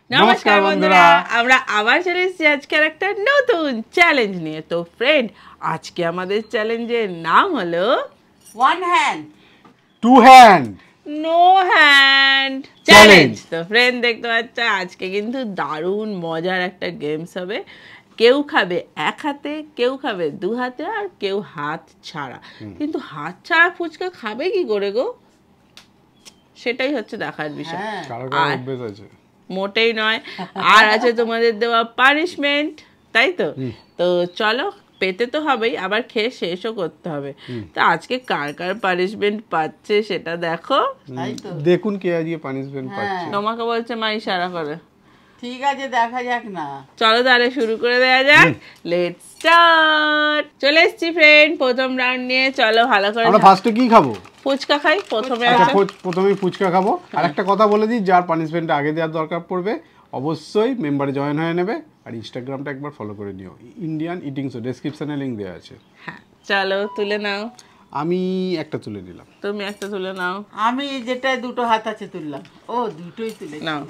নমস্কার বন্ধুরা, আমরা আবার চলে এসেছি আজকের একটা নতুন চ্যালেঞ্জ নিয়ে। তো ফ্রেন্ড, আজকে আমাদের চ্যালেঞ্জের নাম হলো one hand two hand no hand challenge. তো ফ্রেন্ড, দেখতে পাচ্ছ আজকে কিন্তু দারুণ মজার একটা গেমস হবে। কেউ খাবে এক হাতে, কেউ খাবে দু হাতে, আর কেউ হাত ছাড়া। কিন্তু হাত ছাড়া ফুচকা খাবে কি করে গো, সেটাই হচ্ছে দেখার বিষয়। কারো কারো অভ্যেস আছে, মোটেই নয়। আর আছে তোমাদের দেওয়া পানিশমেন্ট, তাই তো? তো চলো, পেতে তো হবেই, আবার খেয়ে শেষও করতে হবে। তো আজকে কার কার পানিশমেন্ট পাচ্ছে সেটা দেখো। দেখুন কে আজকে পানিশমেন্ট পাচ্ছে। তোমাকে বলছে মা ইশারা করে। ঠিক আছে, দেখা যাক না। চলো তাহলে শুরু করে দেওয়া যাক। Let's start. চলে এসেছি ফ্রেন্ড প্রথম রাউন্ড নিয়ে। চলো ভালো করে। আমরা ফার্স্টে কি খাবো? ফুচকা খাই প্রথমে। প্রথমেই ফুচকা খাবো। আর একটা কথা বলে দিই, যার পানিশমেন্ট আগে দেওয়ার দরকার পড়বে অবশ্যই মেম্বারে জয়েন হয়ে নেবে। আর ইনস্টাগ্রামটা একবার ফলো করে নিও, ইন্ডিয়ান ইটিং শো, ডেসক্রিপশনে লিংক দেওয়া আছে। হ্যাঁ, চলো তুলে নাও। আমি একটা তুলে নিলাম, তুমি একটা তুলে নাও। আমি যেটা দুটো হাত আছে তুললাম। ও, দুটোই তুলে নাও।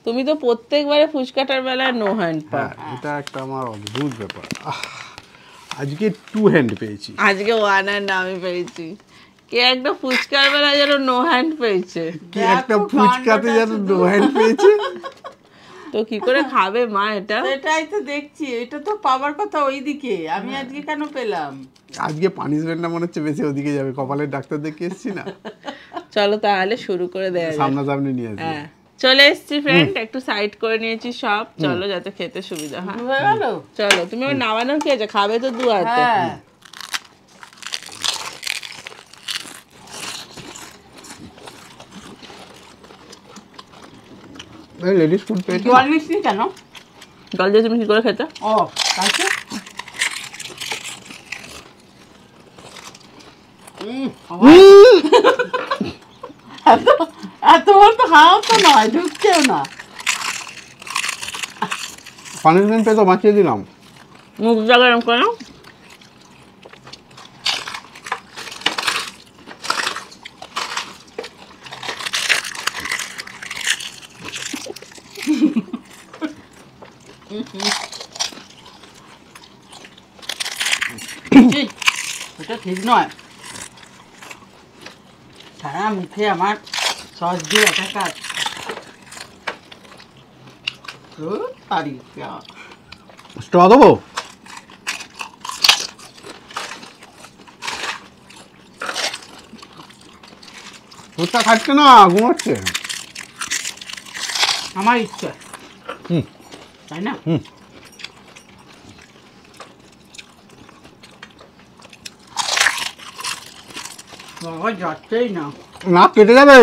তুমি তো প্রত্যেকবারে ফুচকাটার বেলায় নো হ্যান্ড পাও। এটা একটা আমার অদ্ভুত ব্যাপার। আজকে টু হ্যান্ড পেয়েছি। আজকে ওয়ান হ্যান্ড আমি পেয়েছি। কে একটা ফুচকার বেলায় যেন নো হ্যান্ড পেয়েছে। কি একটা ফুচকাতে যেন নো হ্যান্ড পেয়েছে। তো কি করে খাবে মা এটা? এটাই তো দেখছি, এটা তো পাওয়ার কথা ওইদিকে, আমি আজকে কেন পেলাম? আজকে পানিশমেন্টটা মনে হচ্ছে বেশি ওদিকে যাবে, কপালের ডাক্তার দেখে এসেছি না। চলো তাহলে শুরু করে দেয়া যাক। সামনাসামনি নিয়ে আসি। হ্যাঁ, চলে এসেছি ফ্রেন্ড, একটু সাইড করে নিয়েছি সব। চলো যাতে খেতে সুবিধা হয়। হয়ে গেল? চলো, তুমি আমার নামানোর কি আছে? খাবে তো দু হাতে। হ্যাঁ, লেডিস ফুড পেয়েছি। জল মিষ্টি কেন? জল দিয়ে তুমি কি করে খেতে? ও, তাইতো। এত বড় তো খাওয়া তো নয়, ঢুকছেও না। পানিশমেন্ট পেয়ে তো বাঁচিয়ে দিলাম। মুখ জায়গা এরকম করে নাও। ওটা ঠিক নয়। সারা মুখে আমার সস দিয়ে একাকার। স্ট্র দেবো? ফুচকা খাচ্ছে না, ঘুমাচ্ছে। আমার ইচ্ছা, তাই না? বাবা যাচ্ছেই না। না, কেটে যাবে।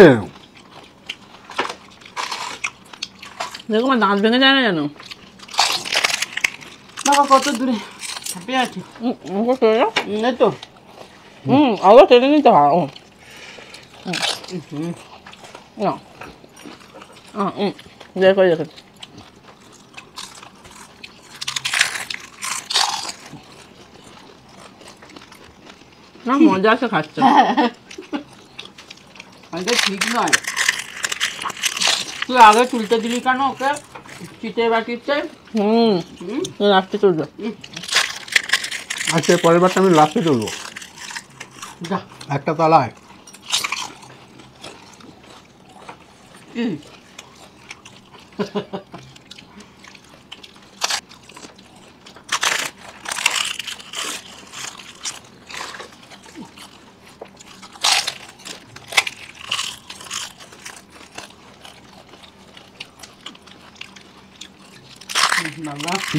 দেখো আমার দাঁত ভেঙে যায় না জানো। বাবা কত দূরে হাঁপে আছে। এই তো আবার টেনে নিতে হয়। দেখো দেখো না, মজা আছে খাচ্ছে। এটা ঠিক নয়। তুই আগে তুলতে দিলি কেন ওকে? চিটে বাটিতে। লাস্টে চলবে। আচ্ছা, পরের বারটা আমি লাস্টে তুলবো। যা। একটা তলায়।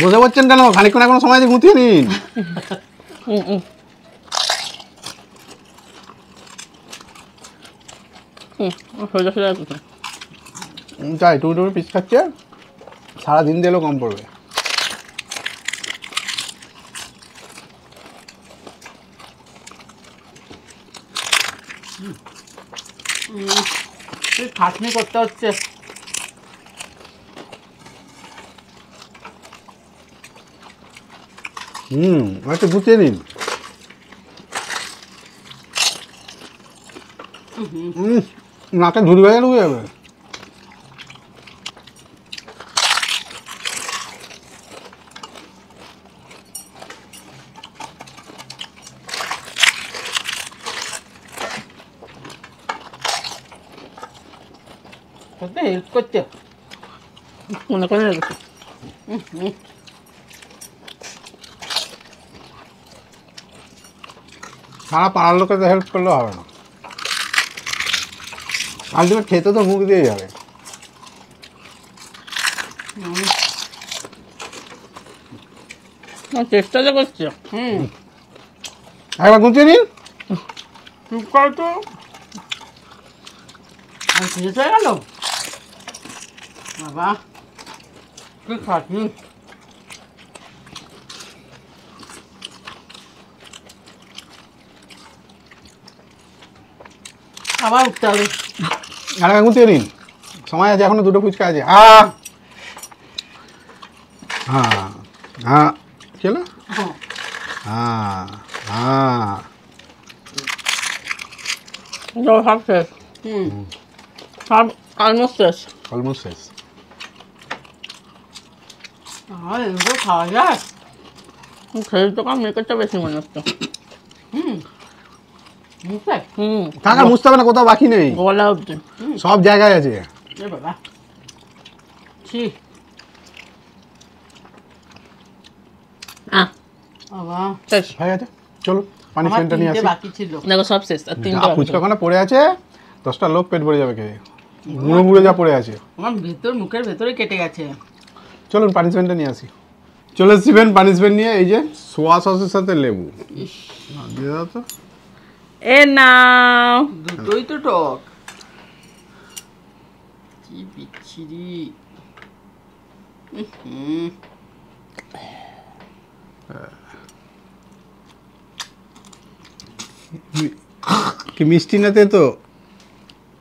বসে পড়ছেন কেন? খানিকক্ষণ এখনো সময় দিয়ে গুছিয়ে নিন। সোজা সোজা তাই টুকরো টুকরো পিস খাচ্ছে, সারাদিন দিলেও কম পড়বে। খাটনি করতে হচ্ছে। একটু গুছিয়ে নিন। নাকে ধুলি ভেজা ঢুকে যাবে। করতে হেল্প করছে। মনে করে রেখেছি। সারা পাড়ার লোকে তো হেল্প করলে হবে না, আলটিমেট খেতে তো মুখ দিয়ে যাবে। চেষ্টা তো করছো। একবার গুছিয়ে নিন। চুপ কর তো, শেষ হয়ে গেল বাবা, কি খাচ্ছি। আবার উঠতে হবে। আর একবার গুছিয়ে নিন, সময় আছে, এখনো দুটো ফুচকা আছে। হ্যাঁ হ্যাঁ কি হলো? হ্যাঁ হ্যাঁ সব শেষ, সব অলমোস্ট শেষ। অলমোস্ট শেষ। এগুলো খাওয়া যায়? খেয়ে তো কাম মেকআপটা বেশি মনে হচ্ছে। মুখে টাকা মুছতে হবে না, কোথাও বাকি নেই, গলা অব্দি। সব জায়গায় আছে। এ বাবা, ছি বাবা, শেষ। হয়ে গেছে, চলো আমার পানিশমেন্টটা নিয়ে 3টে আসি। বাকি ছিল। দেখো সব শেষ, আর 3টা বাকি। ফুচকা ওখানে পড়ে আছে, 10টা লোক পেট ভরে যাবে খেয়ে, মুড়ো মুড়ো যা পড়ে আছে। আমার মুখের ভেতরে কেটে গেছে। চলুন পানিশমেন্টটা নিয়ে আসি। চলে এসছি পানিশমেন্ট নিয়ে, এই যে সোয়া সসের সাথে লেবু দিয়ে দাও তো। এ নাও। দুটোই তো টক, কি বিচ্ছিরি। কি মিষ্টি নাতে তো,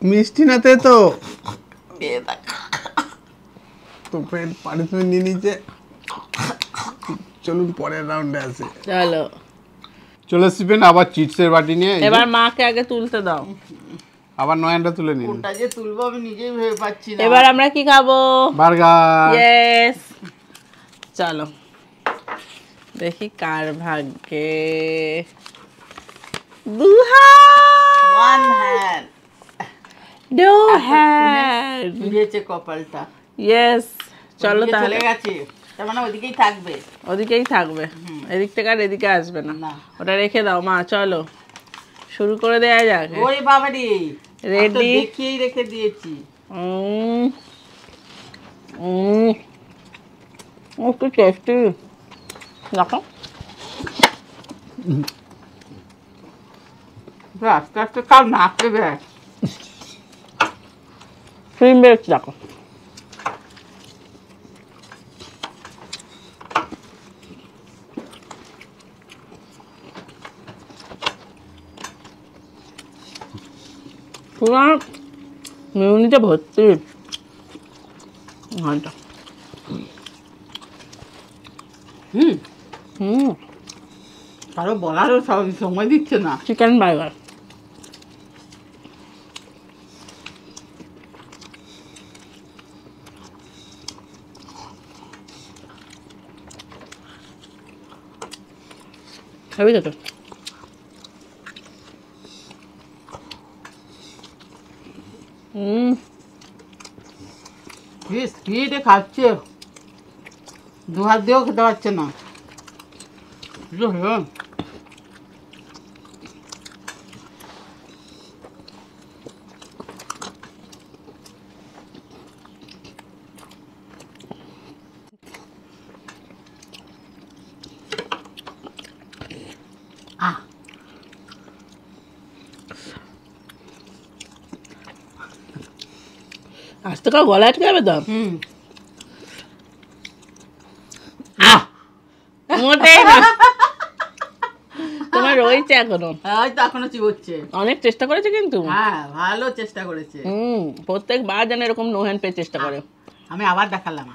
মিষ্টি নাতে তো। তো ফ্রেন্ড পানিশমেন্ট নিয়ে নিচ্ছে, চলুন পরের রাউন্ডে আসে। চলো চলে এসছি আবার চিপসের বাটি নিয়ে, এই যে এবার মাকে আগে তুলতে দাও। আবার নয়নটা তুলে নিন। কোনটা যে তুলবো আমি নিজেই ভেবে পাচ্ছি না। এবার আমরা কি খাবো? বার্গার। ইয়েস, চলো দেখি কার ভাগ্যে ওয়ান হ্যান্ড দু হ্যান্ড। মিলেছে কপালটা। ইয়েস, চলো ওদিকে তাহলে চলে গেছে, তার মানে ওদিকেই থাকবে। ওদিকেই থাকবে, এদিক থেকে আর এদিকে আসবে না। না। ওটা রেখে দাও মা, চলো শুরু করে দেয়া যাক। ওই বাবা রে, Ready? দেখিয়েই রেখে দিয়েছি। একটু টেস্টি, দেখো আস্তে আস্তে কাল নাচতে দেয়। ক্রিম বেরোচ্ছে দেখো। পুরো মিউনিতে ভর্তি ঘন্টা। কারো বলারও সময় দিচ্ছে না। Chicken burger. খাবি তো? স্পিডে খাচ্ছে, দু হাত দিয়েও খেতে পারছে না। আজ তো কাউ গলা আটকে যাবে তো। মোটেই না, তোমার রয়েছে এখনো। হয়তো এখনো চিবোচ্ছে। অনেক চেষ্টা করেছে কিন্তু। হ্যাঁ, ভালো চেষ্টা করেছে। প্রত্যেকবার যেন এরকম নো হ্যান্ড পেয়ে চেষ্টা করে। আমি আবার দেখালাম।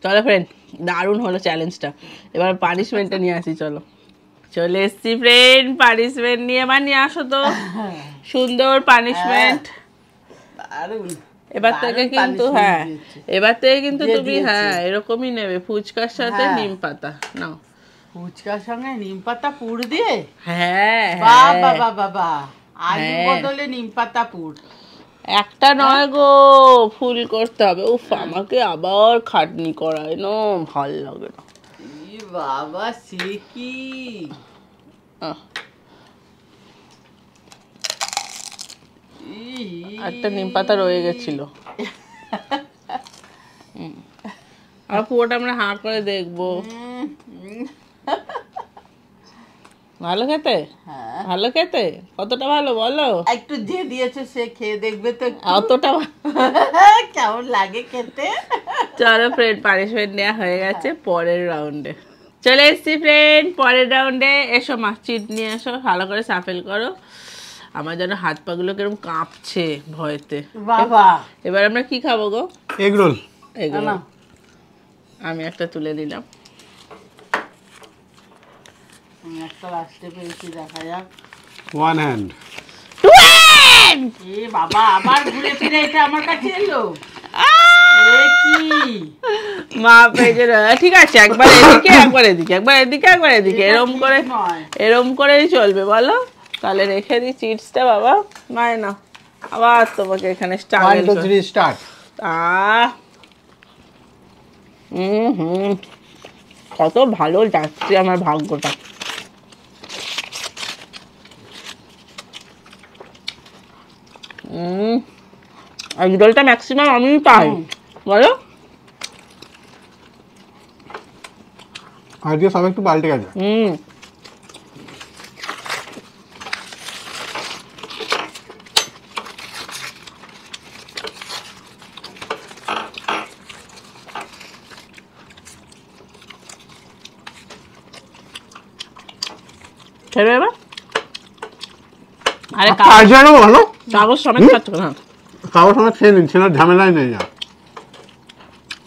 চলো ফ্রেন্ড, দারুণ হলো চ্যালেঞ্জটা। এবার পানিশমেন্টটা নিয়ে আসি। চলো, চলে এসছি ফ্রেন্ড পানিশমেন্ট নিয়ে। এবার নিয়ে আসো তো সুন্দর পানিশমেন্ট। দারুণ। এবার থেকে কিন্তু এবার থেকে কিন্তু তুমি এরকমই নেবে, ফুচকার সাথে নিম পাতা নাও। ফুচকার সঙ্গে নিম পাতা পুর দিয়ে? হ্যাঁ বাবা বাবা বাবা, আলু বদলে নিম পাতা পুর। একটা নয় গো, ফুল করতে হবে। উফ, আমাকে আবার খাটনি করায় না, ভাল লাগে না। ই বাবা, সে কি? আহ, ই, একটা নিম পাতা রয়ে গেছিল। আর পুরোটা আমরা হাঁ করে দেখবো। ভালো খেতে? হ্যাঁ, ভালো খেতে? কতটা ভালো বলো? একটু যে দিয়েছে সে খেয়ে দেখবে তো একটু। অতটা কেমন লাগে খেতে। চলো ফ্রেন্ড, পানিশমেন্ট নেওয়া হয়ে গেছে, পরের রাউন্ডে চলে এসছি ফ্রেন্ড। পরের রাউন্ডে এসো, মা চিট নিয়ে এসো, ভালো করে সাফেল করো। আমার যেন হাত পাগুলো কিরকম কাঁপছে ভয়তে। বাবা, এবার আমরা কি খাবো গো? Egg roll. এগুলো না। আমি একটা তুলে দিলাম। আমি একটা লাস্টে পেয়েছি, দেখা যাক। One hand. এ বাবা, আবার ঘুরে ফিরে এটা আমার কাছে এলো। এ কি? মা পেয়ে ঠিক আছে, একবার এদিকে একবার এদিকে, একবার এদিকে একবার এদিকে, এটা এরম ঠিক করে নয়। এরম করেই চলবে বলো? তাহলে রেখে দিই চিটসটা বাবা, মায় না আবার তোমাকে এখানে 1 2 3 স্টার্ট। কত ভালো যাচ্ছে আমার ভাগ্যটা। এগ রোলটা ম্যাক্সিমাম আমি পাই বলো। আজকে সব একটু পাল্টে গেছে। খেবে এবার? আরে কাজেরও ভালো। কাগজ সমেত খাচ্ছ না? কারোর সঙ্গে খেয়ে নিচ্ছে না, ঝামেলাই নেই আর।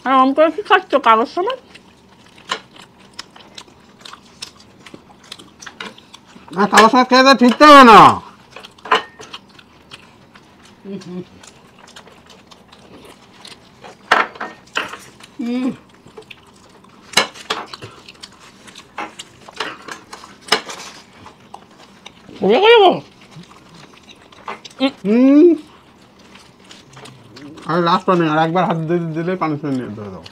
আর অম করে কি খাচ্ছ কাগজ সমেত? কারোর সঙ্গে খেয়ে তো ঠিকতে হবে না। বুঝে গেলো? আর লাস্ট নেই, আর একবার হাত দিলে পানিশমেন্ট নিয়ে ধরে দাও।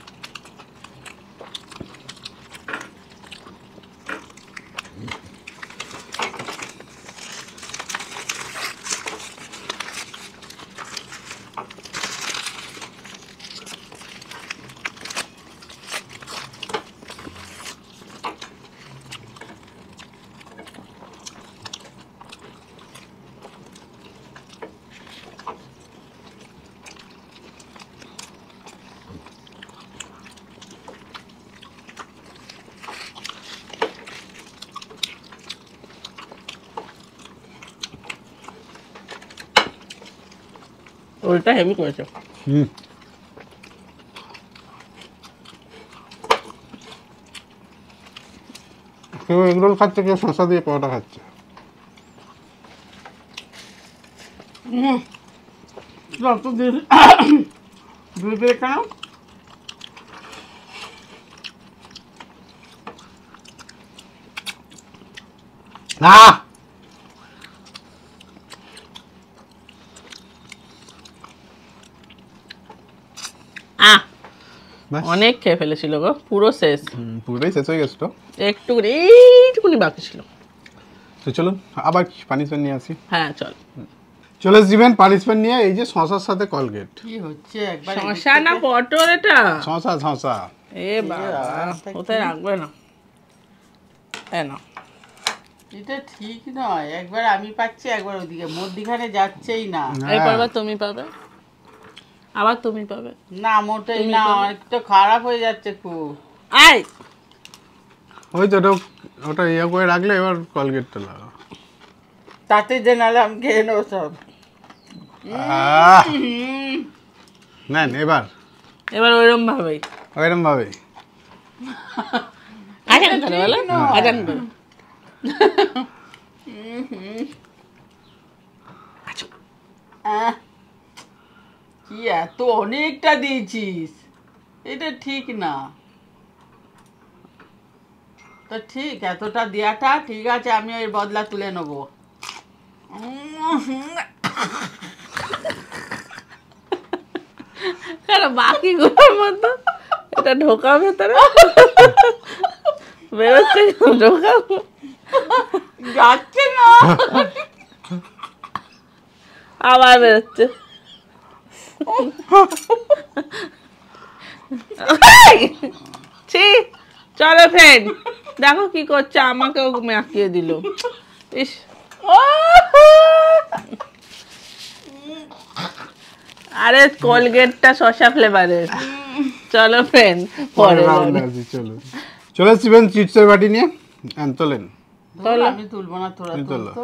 ওইটা হেভি করেছে। কেউ এগ রোল খাচ্ছে, কেউ শসা দিয়ে পরোটা খাচ্ছে। যত দিন ঘুরে কেন? না, ব্যাস। অনেক খেয়ে ফেলেছিল গো, পুরো শেষ। পুরোটাই শেষ হয়ে গেছে তো। এইটুকুনি বাকি ছিল। তো চলুন আবার পানিশমেন্ট নিয়ে আসি। হ্যাঁ চল। চলে আসবেন পানিশমেন্ট নিয়ে, এই যে শসার সাথে কলগেট। কি হচ্ছে একবার? শশা না পটল এটা? শসা শসা। এ বাবা, কোথায় রাখবে না? এ না, এটা ঠিক নয়। একবার আমি পাচ্ছি, একবার ওদিকে মধ্যিখানে যাচ্ছেই না। এরপর আবার তুমি পাবে, আবার তুমি পাবে। না, মোটেই না, অনেকটা খারাপ হয়ে যাচ্ছে খুব। আয় ওই তো ওটা ইয়ে করে রাখলে, এবার কলগেটটা লাগা। তাতে যে নাহলে আমি খেয়ে নেবো সব। নেন এবার এবার ওইরকম ভাবেই ওইরকম ভাবে। আজান করে বলো, আজান করে। কি এত অনেকটা দিয়েছিস? এটা ঠিক না। তো ঠিক, এতটা দেওয়াটা ঠিক আছে, আমি এর বদলা তুলে নেবো। বাকিগুলোর মতো এটা ঢোকা ভেতরে বেরোচ্ছে, ঢোকা যাচ্ছে না। আবার বেরোচ্ছে। ছি, চলো ফ্রেন্ড, দেখো কি করছে, আমাকেও মাখিয়ে দিল। ইস, আরে কোলগেটটা শসা ফ্লেভারের। চলো ফ্রেন্ড, পরে রাউন্ডে আসি, চলো চলো শিবেন চিপসের বাটি নিয়ে তোলেন। চলো, আমি তুলবো না, তোরা তুমি তোলো। তুলতো।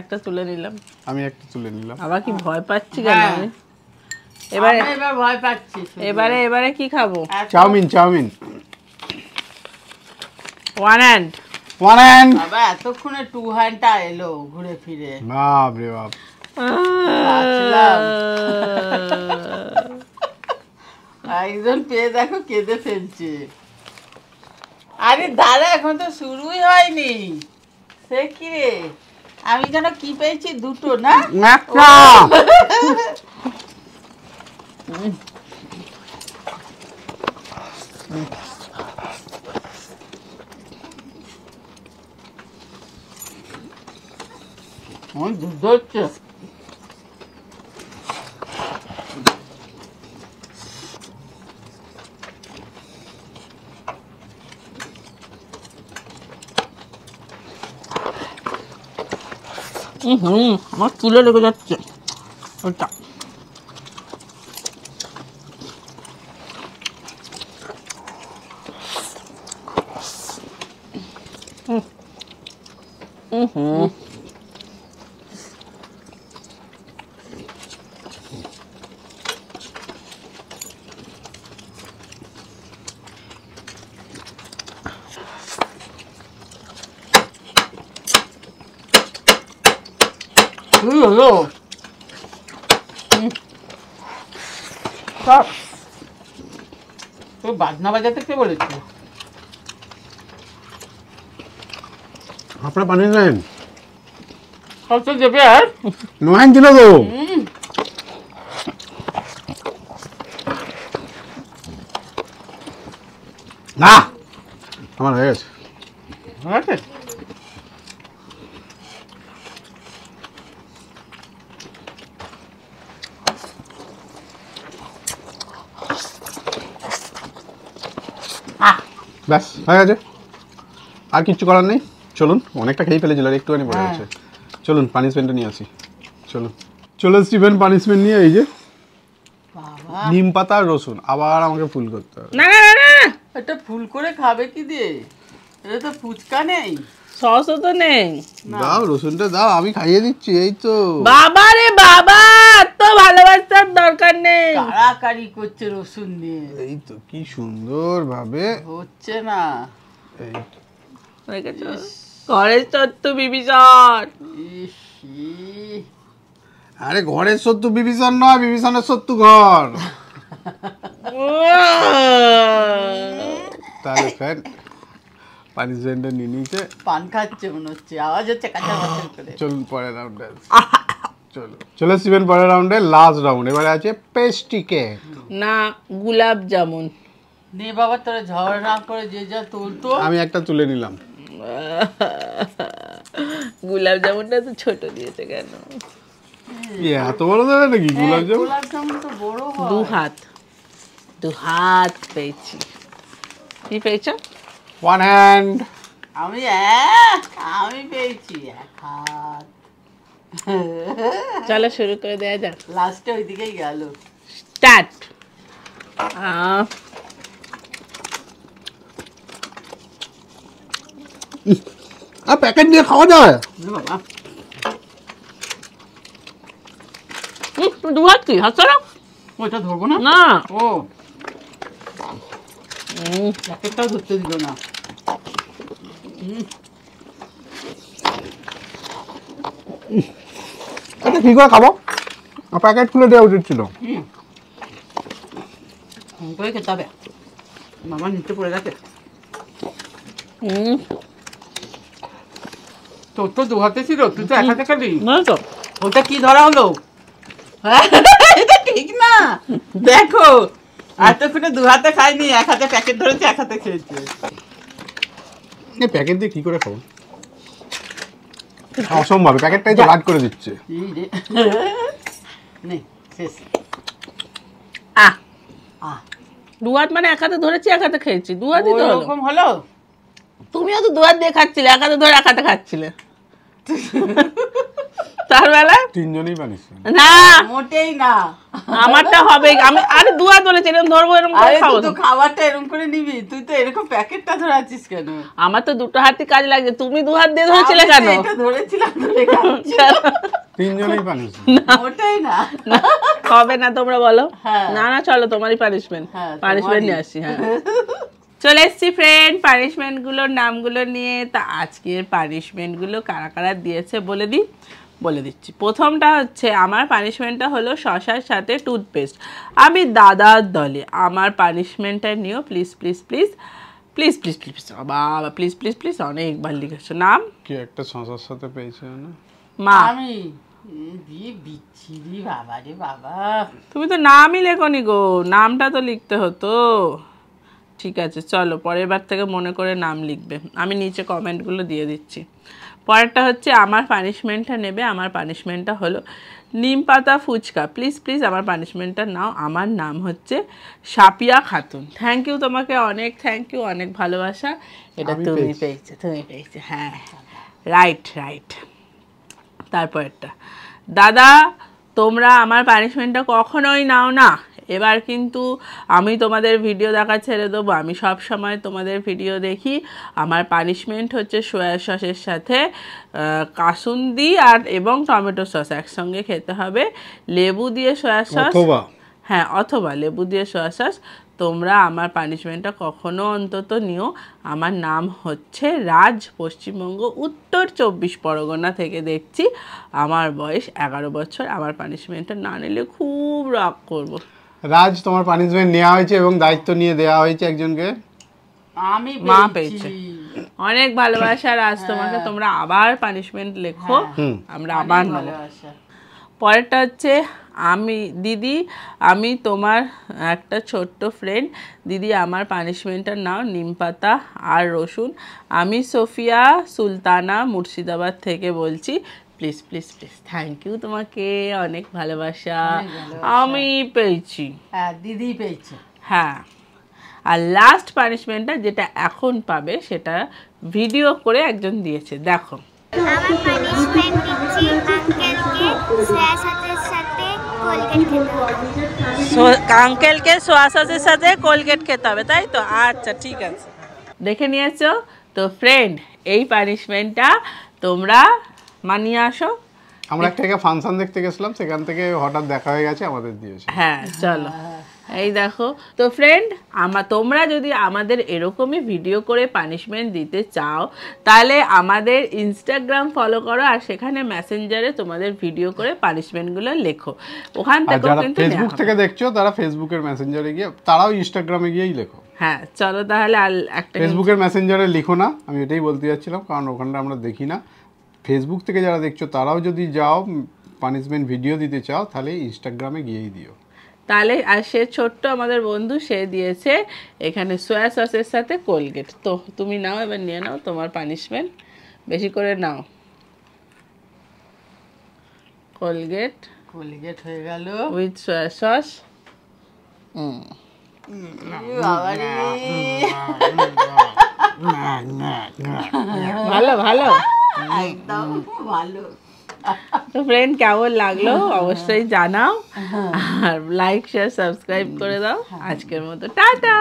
একটা তুলে নিলাম। আমি একটা তুলে নিলাম। আবার কি ভয় পাচ্ছি কেন হ্যাঁ। আমি? এবারে আমি এবার ভয় পাচ্ছি শুধু। এবারে কি খাবো? Chowmein chowmein one hand. One hand. বাবা এতক্ষণে টু হ্যান্ডটা এলো ঘুরে ফিরে। বাপ রে বাপ। একজন পেয়ে দেখো কেঁদে ফেলছে। আরে দাঁড়া, এখন তো শুরুই হয়নি। সে কি রে, আমি যেন কি পেয়েছি, দুটো না? একটা আমার যুদ্ধ হচ্ছে। আমার চুলে লেগে যাচ্ছে ওটা। তো বাজনা বাজাতে কে বলেছে? আপনার পানি নেন। কত দেবে আর? নোয়ান ছিল তো। না আমার হয়ে গেছে। ঠিক আছে। ব্যাস হয়ে গেছে, আর কিচ্ছু করার নেই। চলুন, অনেকটা খেয়ে ফেলেছিল, আর একটুখানি পড়ে হ্যাঁ। গেছে। চলুন পানিশমেন্টটা নিয়ে আসি। চলুন চলো স্টিভেন, পানিশমেন্ট নিয়ে এই যে বাবা, নিম পাতা আর রসুন আবার আমাকে ফুল করতে হবে। না না না না, এটা ফুল করে খাবে কি দিয়ে? এটা তো ফুচকা নেই। সসও তো নেই। দাও রসুনটা দাও, আমি খাইয়ে দিচ্ছি। এই তো বাবা রে বাবা, তো ভালোবাসার দরকার নেই। কাড়াকাড়ি করছে রসুন দিয়ে। এই তো কি সুন্দর ভাবে হচ্ছে না। এই দেখেছো? ঘরের সত্য বিভীষণ। ইস, আরে ঘরের সত্তু বিভীষণ নয়, বিভীষণের সত্তু ঘর। তাহলে ফ্যান পানিশমেন্টটা নিয়ে নিয়েছে। পান খাচ্ছে মনে হচ্ছে, আওয়াজ হচ্ছে কাঁচা কাঁচা করে। চলুন পরের রাউন্ডে। চলো চলো স্টিভেন, পরের রাউন্ডে লাস্ট রাউন্ড। এবারে আছে পেস্ট্রি কেক। না, গোলাপ জামুন। নে বাবা, তোরা ঝড় না করে যে যা তুলতো। আমি একটা তুলে নিলাম। গোলাপ জামুনটা তো ছোট দিয়েছে কেন? এত বড় দেবে নাকি গোলাপ জামুন? গোলাপ জামুন তো বড় হয়। দু হাত পেয়েছি। কি পেয়েছ? One hand. আমি পেয়েছি এক হাত। চলো শুরু করে দেয়া যাক। লাস্টে ওইদিকেই গেল। স্টার্ট। আর প্যাকেট দিয়ে খাওয়া যায়? বাবা, দু হাত কি হাত ছাড়া? ওইটা ধরবো না। না, ও প্যাকেটটাও ধরতে দিল না। আচ্ছা কি করে খাবো? প্যাকেট খুলে দেওয়া উচিত ছিল। করে খেতে হবে। মামা নিচে পড়ে গেছে। তোর তো দু হাতে ছিল, তুই তো এক হাতে খালি। না তো। ওটা কি ধরা হলো? এটা ঠিক না দেখো এতক্ষণে 2 হাতে খাইনি, 1 হাতে প্যাকেট ধরেছে, 1 হাতে খেয়েছে। এই প্যাকেট দিয়ে কি করে খাবো? অসম্ভব, প্যাকেটটাই তো রাগ করে দিচ্ছে। এই রে। নে শেষ। আহ আহ 2 হাত মানে 1 হাতে ধরেছি 1 হাতে খেয়েছি, 2 হাতই তো হলো। ওরকম হলো। তুমিও তো 2 হাত দিয়ে খাচ্ছিলে, 1 হাতে ধরে 1 হাতে খাচ্ছিলে। তার বেলা 3 জনেই পানিশমেন্ট। না মোটেই না। আমারটা হবে, আমি আরে 2 হাত ধরেছি, এরকম ধরবো, এরকম করে আরে খাবো। তুই তো খাবারটা এরকম করে নিবি, তুই তো এরকম প্যাকেটটা ধরাচ্ছিস কেন? আমার তো 2টো হাতই কাজে লাগছে, তুমি 2 হাত দিয়ে ধরেছিলে কেন? আমি তো এটা ধরেছিলাম ধরে খাচ্ছি। 3 জনেই পানিশমেন্ট। মোটেই না। হবে না, তোমরা বলো। হ্যাঁ। না না চলো, তোমারই পানিশমেন্ট। হ্যাঁ, পানিশমেন্ট নিয়ে আসি। হ্যাঁ চলে এসছি ফ্রেন্ড পানিশমেন্ট গুলোর নামগুলো নিয়ে। তা আজকের পানিশমেন্ট গুলো কারা কারা দিয়েছে বলে দিচ্ছি। প্রথমটা হচ্ছে, আমার পানিশমেন্টটা হলো শশার সাথে টুথপেস্ট। আমি দাদার দলে, আমার পানিশমেন্টটা নিও please please please please please please. বাবা প্লিজ প্লিজ প্লিজ অনেকবার লিখেছো। নাম কি একটা শশার সাথে পেয়েছে না? মা। আমি বিচ্ছিরি বাবা রে বাবা। তুমি তো নামই লেখনি গো, নামটা তো লিখতে হতো। ঠিক আছে চলো, পরের বার থেকে মনে করে নাম লিখবে। আমি নিচে কমেন্টগুলো দিয়ে দিচ্ছি। পরেরটা হচ্ছে, আমার পানিশমেন্টটা নেবে। আমার পানিশমেন্টটা হলো নিম পাতা ফুচকা। প্লিজ প্লিজ আমার পানিশমেন্টটা নাও। আমার নাম হচ্ছে সাপিয়া খাতুন। থ্যাংক ইউ তোমাকে, অনেক থ্যাংক ইউ, অনেক ভালোবাসা। এটা আমি তুমি পেয়েছো। হ্যাঁ রাইট। তারপরেরটা, দাদা তোমরা আমার পানিশমেন্টটা কখনোই নাও না। এবার কিন্তু আমি তোমাদের ভিডিও দেখা ছেড়ে দেবো। আমি সব সময় তোমাদের ভিডিও দেখি। আমার পানিশমেন্ট হচ্ছে সয়া সসের সাথে কাসুন্দি এবং টমেটো সস একসঙ্গে খেতে হবে। লেবু দিয়ে সয়া সস, অথবা লেবু দিয়ে সয়া সস। তোমরা আমার পানিশমেন্টটা কখনো অন্তত নিও। আমার নাম হচ্ছে রাজ, পশ্চিমবঙ্গ উত্তর 24 পরগনা থেকে দেখছি। আমার বয়স 11 বছর। আমার পানিশমেন্টটা না নিলে খুব রাগ করবো। রাজ, তোমার পানিশমেন্ট নেওয়া হয়েছে এবং দায়িত্ব নিয়ে দেওয়া হয়েছে একজনকে। আমি মা পেয়েছে। অনেক ভালোবাসা রাজ তোমাকে। তোমরা আবার পানিশমেন্ট লেখো, আমরা আবার নেবো। পরেরটা হচ্ছে, দিদি আমি তোমার একটা ছোট্ট ফ্রেন্ড। দিদি আমার পানিশমেন্টটা নাও, নিমপাতা আর রসুন। আমি সোফিয়া সুলতানা মুর্শিদাবাদ থেকে বলছি। Please please please. Thank you তোমাকে, অনেক ভালোবাসা। আমি পেয়েছি। হ্যাঁ দিদি পেয়েছে। হ্যাঁ, আর লাস্ট পানিশমেন্টটা যেটা এখন পাবে, সেটা ভিডিও করে একজন দিয়েছে, দেখো। আমার পানিশমেন্ট দিচ্ছি আঙ্কেলকে সয়া সসের সাথে কোলগেট খেতে হবে। আঙ্কেলকে সয়া সসের সাথে কোলগেট খেতে হবে, তাই তো? আচ্ছা ঠিক আছে, দেখে নিয়েছো তো ফ্রেন্ড। এই পানিশমেন্টটা তোমরা মানিয়ে আসো। আমরা একটা ফাংশন দেখতে গেছিলাম, সেখান থেকে হঠাৎ দেখা হয়ে গেছে, আমাদের দিয়েছে। হ্যাঁ চলো, এই দেখো তো ফ্রেন্ড। তোমরা যদি আমাদের এরকমই ভিডিও করে পানিশমেন্ট দিতে চাও, তাহলে আমাদের ইনস্টাগ্রাম ফলো করো, আর সেখানে মেসেঞ্জারে তোমাদের ভিডিও করে পানিশমেন্টগুলো লেখো। ওখান থেকে যারা কিন্তু ফেসবুক থেকে দেখছো, তারা ফেসবুকের মেসেঞ্জারে গিয়ে, তারাও ইনস্টাগ্রামে গিয়েই লেখো। হ্যাঁ চলো তাহলে, আর একটা ফেসবুকের মেসেঞ্জারে লিখো না, আমি এটাই বলতে যাচ্ছিলাম, কারণ ওখানটা আমরা দেখি না। ফেসবুক থেকে যারা দেখছো, তারাও যদি যাও পানিশমেন্ট ভিডিও দিতে চাও, তাহলে ইনস্টাগ্রামে গিয়েই দিও। তাহলে, আর সে ছোট্ট আমাদের বন্ধু, সে দিয়েছে এখানে সয়া সসের সাথে কোলগেট। তো তুমি নাও, এবার নিয়ে নাও তোমার পানিশমেন্ট, বেশি করে নাও। কোলগেট হয়ে গেল উইথ সয়া সস। ভালো ভালো, একদম ভালো। তো ফ্রেন্ড কেমন লাগলো অবশ্যই জানাও, আর লাইক শেয়ার সাবস্ক্রাইব করে দাও। আজকের মতো টাটা।